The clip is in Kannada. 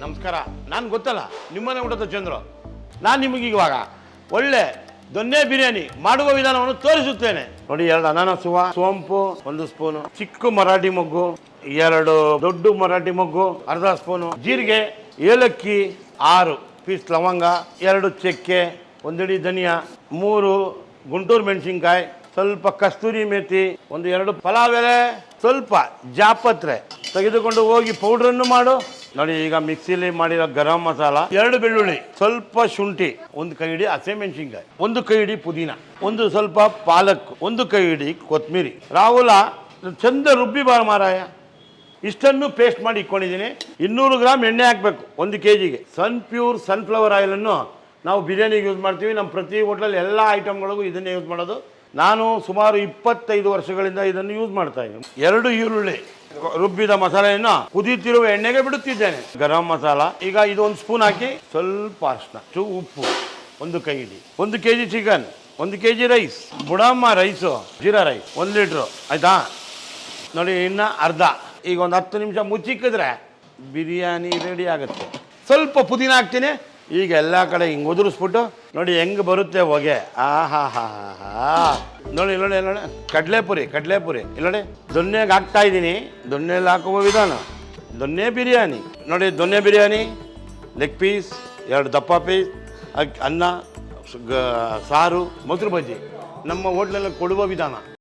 ನಮಸ್ಕಾರ. ನಾನು ಗೊತ್ತಲ್ಲ ನಿಮ್ಮನೆ ಊಟದ ಚಂದ್ರು. ನಾನು ನಿಮಗೆ ಇವಾಗ ಒಳ್ಳೆ ದೊನ್ನೆ ಬಿರಿಯಾನಿ ಮಾಡುವ ವಿಧಾನವನ್ನು ತೋರಿಸುತ್ತೇನೆ. ನೋಡಿ, 2 ಅನಾನಸುವ, ಸೋಂಪು 1 ಸ್ಪೂನು, ಚಿಕ್ಕ ಮರಾಠಿ ಮೊಗ್ಗು 2 ದೊಡ್ಡ ಮರಾಠಿ ಮೊಗ್ಗು, ಅರ್ಧ ಸ್ಪೂನು ಜೀರಿಗೆ, ಏಲಕ್ಕಿ 6 ಪೀಸ್ ಲವಂಗ, 2 ಚಕ್ಕೆ, 1 ಹಿಡಿ ಧನಿಯಾ, 3 ಗುಂಟೂರು ಮೆಣಸಿನ್ಕಾಯಿ, ಸ್ವಲ್ಪ ಕಸ್ತೂರಿ ಮೇಥಿ, 1-2 ಪಲಾವ್ ಎಲೆ, ಸ್ವಲ್ಪ ಜಾಪತ್ರೆ ತೆಗೆದುಕೊಂಡು ಹೋಗಿ ಪೌಡ್ರನ್ನು ಮಾಡು. ನೋಡಿ, ಈಗ ಮಿಕ್ಸಿಲಿ ಮಾಡಿರೋ ಗರಂ ಮಸಾಲ, 2 ಬೆಳ್ಳುಳ್ಳಿ, ಸ್ವಲ್ಪ ಶುಂಠಿ, 1 ಕೈ ಹಿಡಿ ಹಸಿಮೆಣಸಿನ್ಕಾಯಿ, 1 ಕೈ ಹಿಡಿ ಪುದೀನ, 1 ಸ್ವಲ್ಪ ಪಾಲಕ್, 1 ಕೈ ಹಿಡಿ ಕೊತ್ತಂಬರಿ, ರಾಹುಲ ಚಂದ ರುಬ್ಬಿ ಬಾರ ಮಾರಾಯ. ಇಷ್ಟನ್ನು ಪೇಸ್ಟ್ ಮಾಡಿ ಇಟ್ಕೊಂಡಿದ್ದೀನಿ. 200 ಗ್ರಾಮ್ ಎಣ್ಣೆ ಹಾಕಬೇಕು 1 kgಗೆ. ಪ್ಯೂರ್ ಸನ್ಫ್ಲವರ್ ಆಯಿಲನ್ನು ನಾವು ಬಿರಿಯಾನಿಗೆ ಯೂಸ್ ಮಾಡ್ತೀವಿ. ನಮ್ಮ ಪ್ರತಿ ಹೋಟ್ಲಲ್ಲಿ ಎಲ್ಲ ಐಟಮ್ಗಳಿಗೂ ಇದನ್ನೇ ಯೂಸ್ ಮಾಡೋದು. ನಾನು ಸುಮಾರು 25 ವರ್ಷಗಳಿಂದ ಇದನ್ನು ಯೂಸ್ ಮಾಡ್ತಾ ಇದ್ದೀನಿ. 2 ಈರುಳ್ಳಿ ರುಬ್ಬಿದ ಮಸಾಲೆಯನ್ನು ಕುದೀತಿರುವ ಎಣ್ಣೆಗೆ ಬಿಡುತ್ತಿದ್ದೇನೆ. ಗರಂ ಮಸಾಲ ಈಗ ಇದು 1 ಸ್ಪೂನ್ ಹಾಕಿ, ಸ್ವಲ್ಪ ಅರಿಶಿನ, ಉಪ್ಪು 1 ಕೈ ಹಿಡಿ, 1 kg ಚಿಕನ್, 1 kg ರೈಸ್, ಬುಡಮ್ಮ ರೈಸು, ಜೀರಾ ರೈಸ್ 1 ಲೀಟ್ರು, ಆಯಿತಾ? ನೋಡಿ, ಇನ್ನು ಅರ್ಧ. ಈಗ 10 ನಿಮಿಷ ಮುಚ್ಚಿಕ್ಕಿದ್ರೆ ಬಿರಿಯಾನಿ ರೆಡಿ ಆಗುತ್ತೆ. ಸ್ವಲ್ಪ ಪುದೀನ ಹಾಕ್ತೀನಿ. ಈಗ ಎಲ್ಲ ಕಡೆ ಹಿಂಗೆ ಉದುರಿಸ್ಬಿಟ್ಟು ನೋಡಿ ಹೆಂಗೆ ಬರುತ್ತೆ ಹೊಗೆ. ಆಹಾ ಹಾ ಹಾ. ನೋಡಿ ನೋಡಿ ನೋಡಿ, ಕಡಲೆಪುರಿ ನೋಡಿ, ದೊನ್ನೆಗೆ ಹಾಕ್ತಾ ಇದ್ದೀನಿ. ದೊನ್ನೆಯಲ್ಲಿ ಹಾಕುವ ವಿಧಾನ ದೊನ್ನೆ ಬಿರಿಯಾನಿ. ನೋಡಿ, ದೊನ್ನೆ ಬಿರಿಯಾನಿ, ಲೆಗ್ ಪೀಸ್ 2 ದಪ್ಪ ಪೀಸ್, ಅನ್ನ, ಸಾರು, ಮೊಸರು ಬಜ್ಜಿ ನಮ್ಮ ಹೋಟ್ಲಲ್ಲಿ ಕೊಡುವ ವಿಧಾನ.